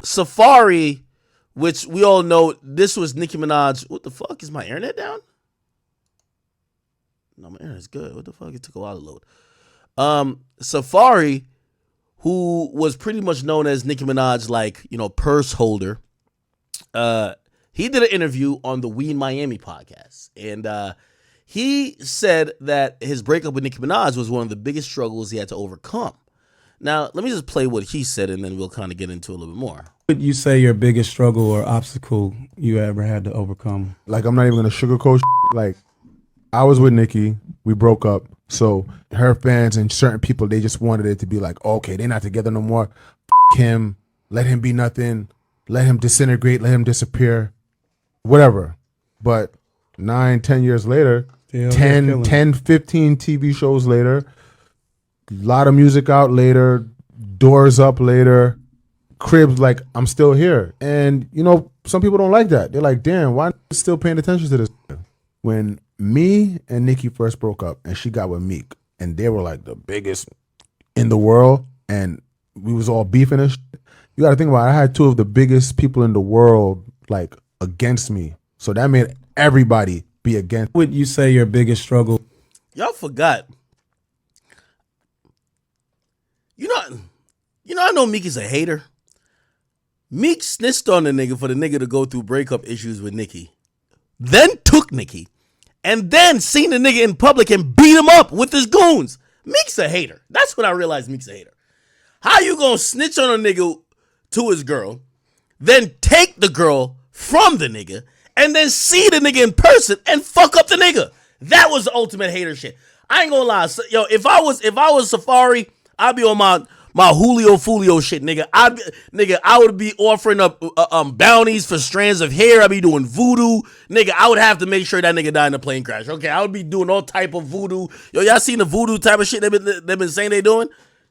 Safaree, which we all know, this was Nicki Minaj. What the fuck? Is my internet down? No, my internet's good. What the fuck? It took a while to load. Safaree, who was pretty much known as Nicki Minaj, like, you know, purse holder, he did an interview on the We in Miami podcast. And he said that his breakup with Nicki Minaj was one of the biggest struggles he had to overcome. Now, let me just play what he said, and then we'll kind of get into a little bit more. What would you say your biggest struggle or obstacle you ever had to overcome? Like, I'm not even going to sugarcoat. Like, I was with Nicki. We broke up. So her fans and certain people, they just wanted it to be like, okay, they're not together no more. Him. Let him be nothing. Let him disintegrate. Let him disappear. Whatever. But 9-10 years later, 10, 15 TV shows later, a lot of music out later, doors up later, cribs, like, I'm still here. And, you know, some people don't like that. They're like, damn, why still paying attention to this? When me and Nicki first broke up and she got with Meek, and they were like the biggest in the world, and we was all beefing and shit. You got to think about it. I had two of the biggest people in the world, like, against me. So that made everybody be against. What would you say your biggest struggle? Y'all forgot. I know Meek is a hater. Meek snitched on the nigga for the nigga to go through breakup issues with Nicki. Then took Nicki. And then seen the nigga in public and beat him up with his goons. Meek's a hater. That's when I realized Meek's a hater. How you gonna snitch on a nigga to his girl, then take the girl from the nigga, and then see the nigga in person and fuck up the nigga? That was the ultimate hater shit. I ain't gonna lie. So, yo, if I was Safaree, I'd be on my Julio Fulio shit, nigga. I would be offering up bounties for strands of hair. I'd be doing voodoo, nigga. I would have to make sure that nigga died in a plane crash. Okay, I would be doing all type of voodoo. Yo, y'all seen the voodoo type of shit they've been saying they doing?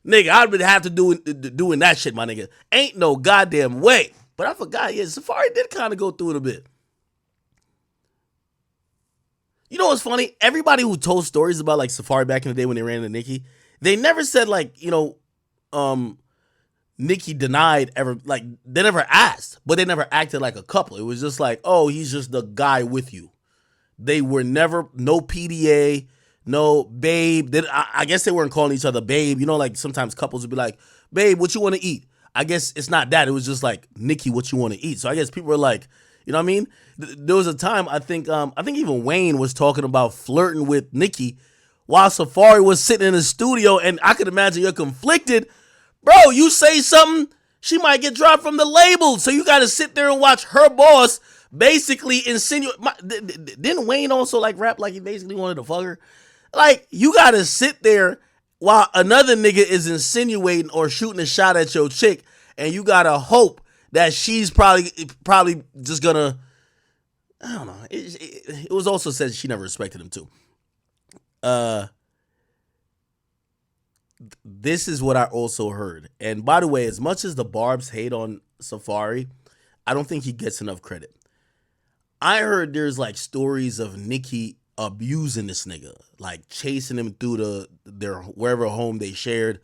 Nigga, I would have to doing that shit, my nigga. Ain't no goddamn way. But I forgot, yeah, Safaree did kind of go through it a bit. You know what's funny? Everybody who told stories about, like, Safaree back in the day when they ran into Nicki, they never said, like, you know, Nicki denied ever, like, they never asked, but they never acted like a couple. It was just like, oh, he's just the guy with you. They were never, no PDA, no babe. I guess they weren't calling each other babe. You know, like, sometimes couples would be like, babe, what you want to eat? I guess it's not that. It was just like, Nicki, what you want to eat? So I guess people were like, you know what I mean? There was a time, I think even Wayne was talking about flirting with Nicki while Safaree was sitting in the studio, and I could imagine you're conflicted. Bro, you say something, she might get dropped from the label. So you got to sit there and watch her boss basically insinuate. Didn't Wayne also, like, rap like he basically wanted to fuck her? Like, you got to sit there while another nigga is insinuating or shooting a shot at your chick, and you got to hope that she's probably just going to, I don't know. It was also said she never respected him too. This is what I also heard. And by the way, as much as the Barbs hate on Safaree, I don't think he gets enough credit. I heard there's, like, stories of Nicki abusing this nigga, like chasing him through their wherever home they shared,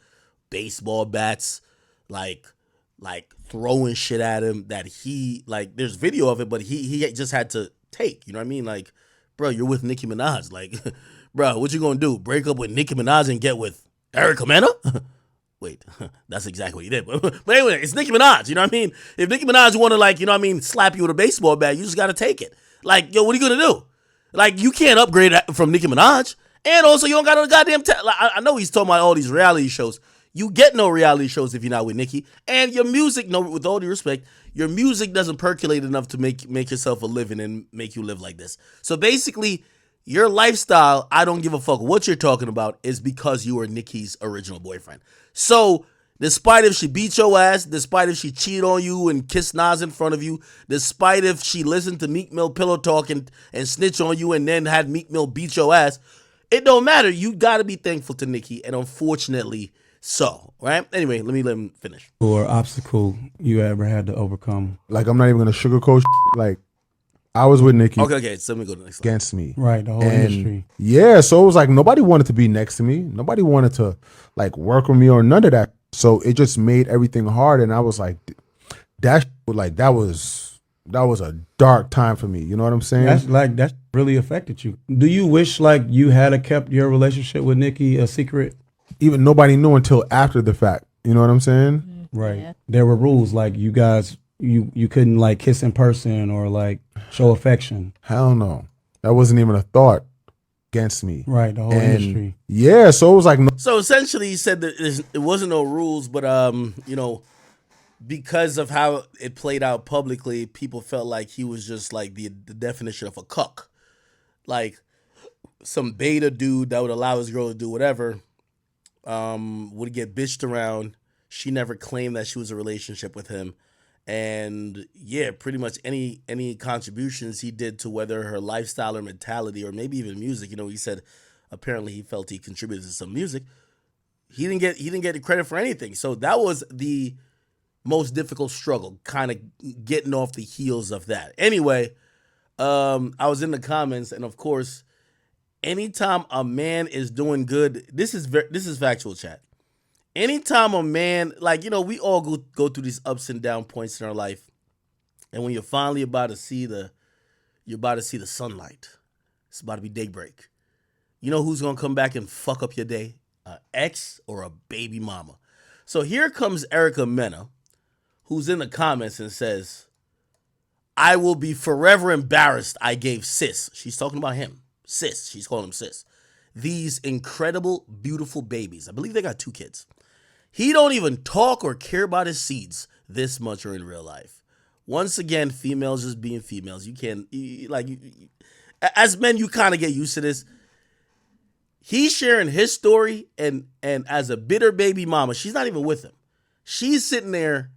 baseball bats, like throwing shit at him that he, like, there's video of it, but he just had to take, you know what I mean? Like, bro, you're with Nicki Minaj. Like, bro, what you gonna do? Break up with Nicki Minaj and get with Erica Mena? Wait, that's exactly what he did. But anyway, it's Nicki Minaj, you know what I mean? If Nicki Minaj want to, like, you know what I mean, slap you with a baseball bat, you just got to take it. Like, yo, what are you going to do? Like, you can't upgrade from Nicki Minaj. And also, you don't got no goddamn like, I know he's talking about all these reality shows. You get no reality shows if you're not with Nicki. And your music, no, with all due respect, your music doesn't percolate enough to make yourself a living and make you live like this. So basically, your lifestyle, I don't give a fuck what you're talking about, is because you were Nicki's original boyfriend. So, despite if she beat your ass, despite if she cheated on you and kissed Nas in front of you, despite if she listened to Meek Mill pillow talk and snitch on you and then had Meek Mill beat your ass, it don't matter. You got to be thankful to Nicki, and unfortunately so, right? Anyway, let him finish. Or obstacle you ever had to overcome? Like, I'm not even going to sugarcoat. Like, I was with Nicki. Okay, so let me go to the next slide. Against me. Right, the whole industry. Yeah, so it was like nobody wanted to be next to me. Nobody wanted to, like, work with me or none of that. So it just made everything hard. And I was like, that was a dark time for me. You know what I'm saying? That's really affected you. Do you wish like you had kept your relationship with Nicki a secret? Even nobody knew until after the fact. You know what I'm saying? Right. Yeah. There were rules like you guys you couldn't like kiss in person or like show affection. Hell no. That wasn't even a thought against me. Right, the whole And industry. yeah, so it was like no. So essentially, he said that it wasn't no rules, but you know, because of how it played out publicly, people felt like he was just like the definition of a cuck, like some beta dude that would allow his girl to do whatever. Would get bitched around. She never claimed that she was in a relationship with him, and yeah, pretty much any contributions he did to whether her lifestyle or mentality or maybe even music. You know, he said apparently he felt he contributed to some music. He didn't get the credit for anything. So that was the most difficult struggle, kind of getting off the heels of that. Anyway, I was in the comments, and of course, anytime a man is doing good, this is factual, chat. Anytime a man, like, you know, we all go through these ups and down points in our life, and when you're finally about to see the sunlight, it's about to be daybreak. You know who's gonna come back and fuck up your day? An ex or a baby mama. So here comes Erica Mena, who's in the comments and says, "I will be forever embarrassed I gave sis." She's talking about him. Sis. She's calling him sis. "These incredible, beautiful babies." I believe they got 2 kids. "He don't even talk or care about his seeds this much or in real life." Once again, females just being females. You can't, as men, you kind of get used to this. He's sharing his story, and as a bitter baby mama, she's not even with him. She's sitting there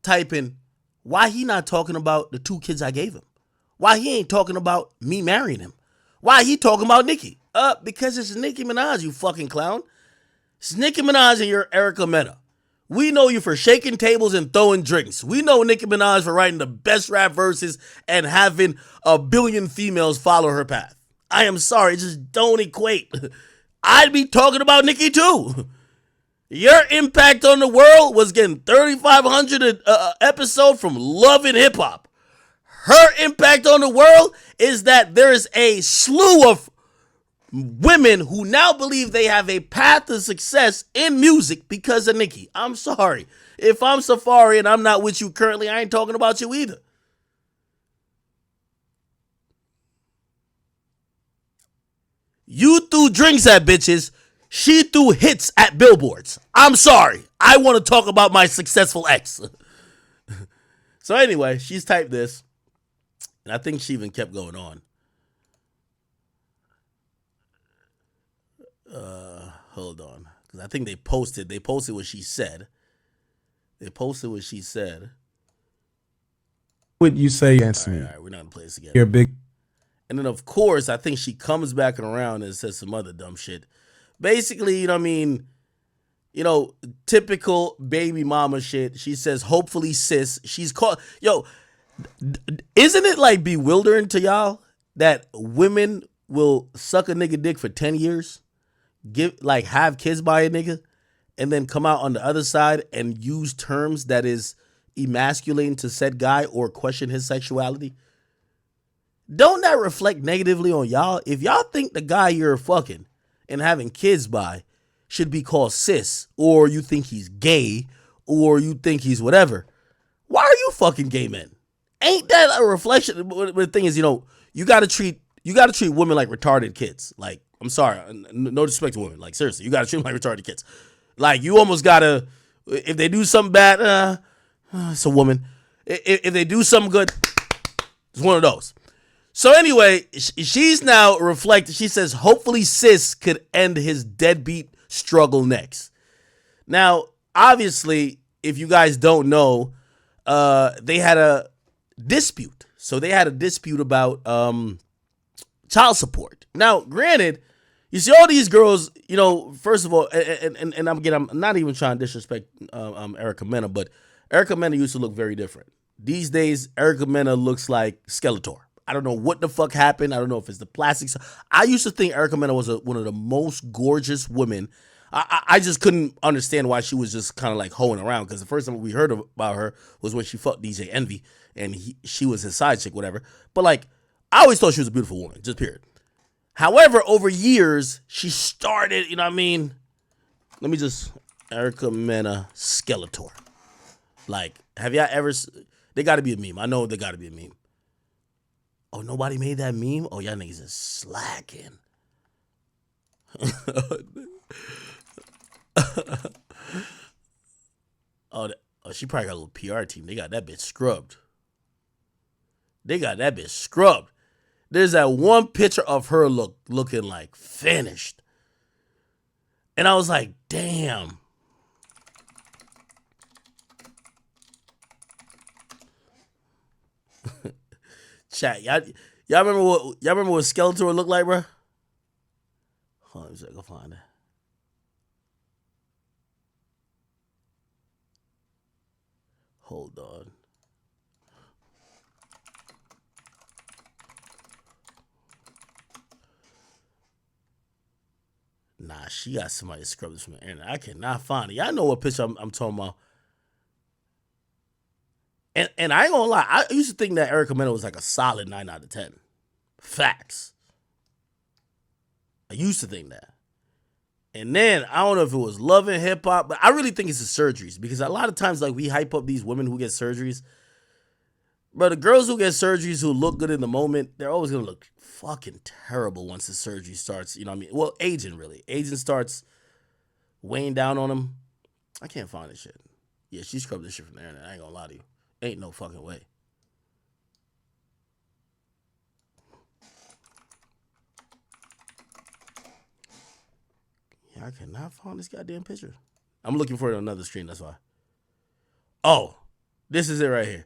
typing, why he not talking about the 2 kids I gave him? Why he ain't talking about me marrying him? Why he talking about Nicki? Because it's Nicki Minaj, you fucking clown. It's Nicki Minaj and you're Erica Mena. We know you for shaking tables and throwing drinks. We know Nicki Minaj for writing the best rap verses and having 1 billion females follow her path. I am sorry, just don't equate. I'd be talking about Nicki too. Your impact on the world was getting 3,500 episode from Love and Hip Hop. Her impact on the world is that there is a slew of women who now believe they have a path to success in music because of Nicki. I'm sorry. If I'm Safaree and I'm not with you currently, I ain't talking about you either. You threw drinks at bitches. She threw hits at billboards. I'm sorry. I want to talk about my successful ex. So anyway, she's typed this. And I think she even kept going on. Hold on. Because I think they posted what she said. Would you say Against me. All right, we're not going to play this again. you're big? And then, of course, I think she comes back around and says some other dumb shit. Basically, you know what I mean? You know, typical baby mama shit. She says, hopefully, sis. She's called... Yo, isn't it, like, bewildering to y'all that women will suck a nigga dick for 10 years, have kids by a nigga, and then come out on the other side and use terms that is emasculating to said guy or question his sexuality? Don't that reflect negatively on y'all? If y'all think the guy you're fucking and having kids by should be called sis, or you think he's gay, or you think he's whatever, why are you fucking gay men? Ain't that a reflection? But the thing is, you know, you gotta treat women like retarded kids. Like, I'm sorry, no disrespect to women. Like, seriously, you gotta treat them like retarded kids. Like, you almost gotta, if they do something bad, it's a woman. If they do something good, it's one of those. So anyway, she's now reflected. She says, hopefully sis could end his deadbeat struggle next. Now, obviously, if you guys don't know, they had a dispute. So they had a dispute about child support. Now, granted, you see all these girls, you know, first of all, and I'm not even trying to disrespect Erica Mena, but Erica Mena used to look very different. These days, Erica Mena looks like Skeletor. I don't know what the fuck happened. I don't know if it's the plastics. I used to think Erica Mena was one of the most gorgeous women I just couldn't understand why she was just kind of like hoeing around, because the first time we heard about her was when she fucked DJ Envy and she was his side chick, whatever. But like, I always thought she was a beautiful woman, just period. However, over years, she started, you know what I mean? Let me just, Erica Mena Skeletor. Like, have y'all ever, they got to be a meme. I know they got to be a meme. Oh, nobody made that meme? Oh, y'all niggas is slacking. Oh, she probably got a little PR team. They got that bitch scrubbed. There's that one picture of her looking like finished. And I was like, damn. Chat, y'all remember what Skeletor looked like, bro? Hold on, let me see if I can find it. Hold on. Nah, she got somebody to scrub this from the internet. I cannot find it. Y'all know what picture I'm talking about. And I ain't gonna lie, I used to think that Erica Mena was like a solid 9 out of 10. Facts. I used to think that. And then, I don't know if it was love and hip hop, but I really think it's the surgeries. Because a lot of times, like, we hype up these women who get surgeries. But the girls who get surgeries who look good in the moment, they're always going to look fucking terrible once the surgery starts. You know what I mean? Well, aging, really. Aging starts weighing down on them. I can't find this shit. Yeah, she scrubbed this shit from the internet. I ain't going to lie to you. Ain't no fucking way. Yeah, I cannot find this goddamn picture. I'm looking for it on another screen, that's why. Oh, this is it right here.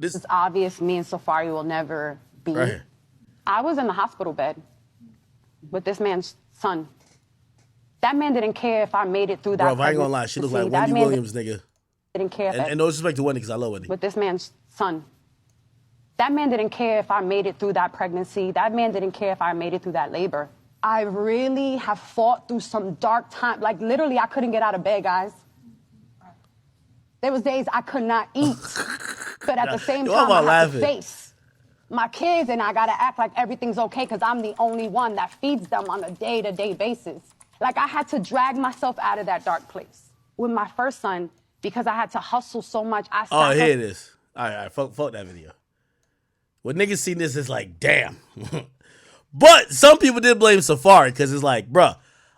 It's obvious me and Safaree will never be. Right here. I was in the hospital bed with this man's son. That man didn't care if I made it through that. Bro, I ain't gonna lie, she looked like Wendy Williams, nigga. Didn't care. And no disrespect to Wendy, because I love Wendy. With this man's son. That man didn't care if I made it through that pregnancy. That man didn't care if I made it through that labor. I really have fought through some dark time. Like, literally, I couldn't get out of bed, guys. There was days I could not eat. But at the same time, I have to face my kids, and I got to act like everything's okay because I'm the only one that feeds them on a day-to-day basis. Like, I had to drag myself out of that dark place. With my first son, because I had to hustle so much, I Oh, here it is. All right, fuck that video. When niggas see this, it's like, damn. But some people did blame Safaree because it's like, bruh,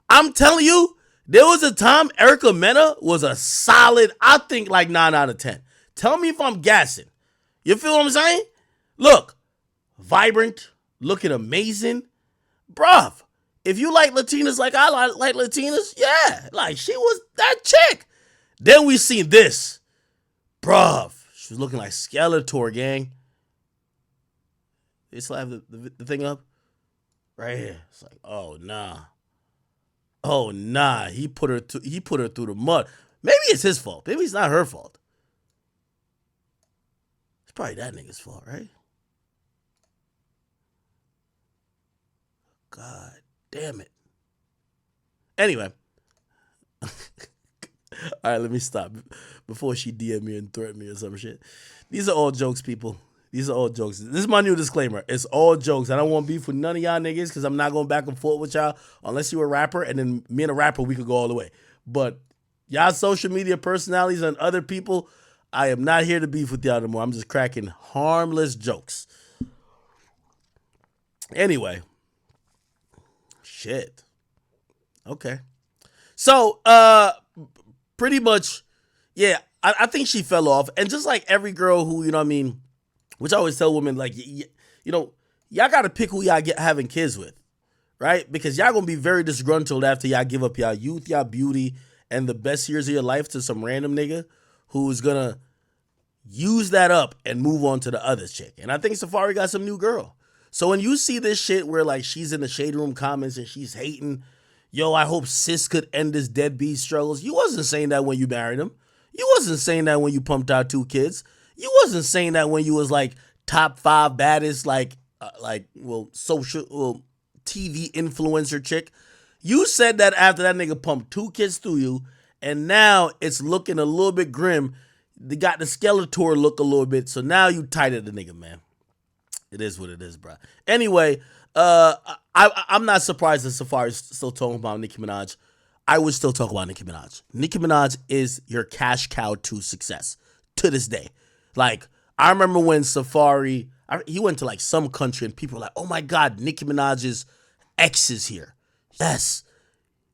I'm telling you, there was a time Erica Mena was a solid, I think, like 9 out of 10. Tell me if I'm gassing. You feel what I'm saying? Look, vibrant, looking amazing. Bruh, if you like Latinas like I like Latinas, yeah, like she was that chick. Then we seen this. Bruh, she was looking like Skeletor, gang. They still have the thing up? Right here. It's like, oh nah. Oh nah. He put her through the mud. Maybe it's his fault. Maybe it's not her fault. It's probably that nigga's fault, right? God damn it. Anyway. All right, let me stop before she DM me and threaten me or some shit. These are all jokes, people. These are all jokes. This is my new disclaimer. It's all jokes. I don't want beef with none of y'all niggas because I'm not going back and forth with y'all unless you're a rapper, and then me and a rapper, we could go all the way. But y'all social media personalities and other people, I am not here to beef with y'all anymore. I'm just cracking harmless jokes. Anyway. Shit. Okay. So, pretty much, yeah, I think she fell off. And just like every girl who, you know what I mean, which I always tell women, like, you know, y'all got to pick who y'all having kids with, right? Because y'all going to be very disgruntled after y'all give up y'all youth, y'all beauty, and the best years of your life to some random nigga who's going to use that up and move on to the other chick. And I think Safaree got some new girl. So when you see this shit where, like, she's in the shade room comments and she's hating, yo, I hope sis could end this deadbeat struggles. You wasn't saying that when you married him. You wasn't saying that when you pumped out 2 kids. You wasn't saying that when you was like top 5 baddest, TV influencer chick. You said that after that nigga pumped 2 kids through you, and now it's looking a little bit grim. They got the Skeletor look a little bit, so now you tight at the nigga, man. It is what it is, bro. Anyway, I'm not surprised that Safaree's still talking about Nicki Minaj. I would still talk about Nicki Minaj. Nicki Minaj is your cash cow to success to this day. Like, I remember when Safaree, he went to like some country and people were like, oh my God, Nicki Minaj's ex is here. Yes.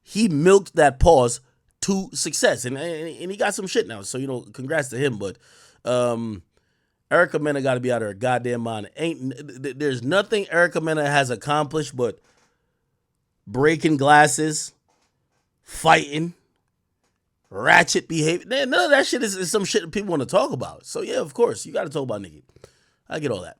He milked that pause to success. And he got some shit now. So, congrats to him. But Erica Mena got to be out of her goddamn mind. There's nothing Erica Mena has accomplished but breaking glasses, fighting, ratchet behavior. None of that shit is some shit that people want to talk about. So, yeah, of course, you got to talk about Nicki. I get all that.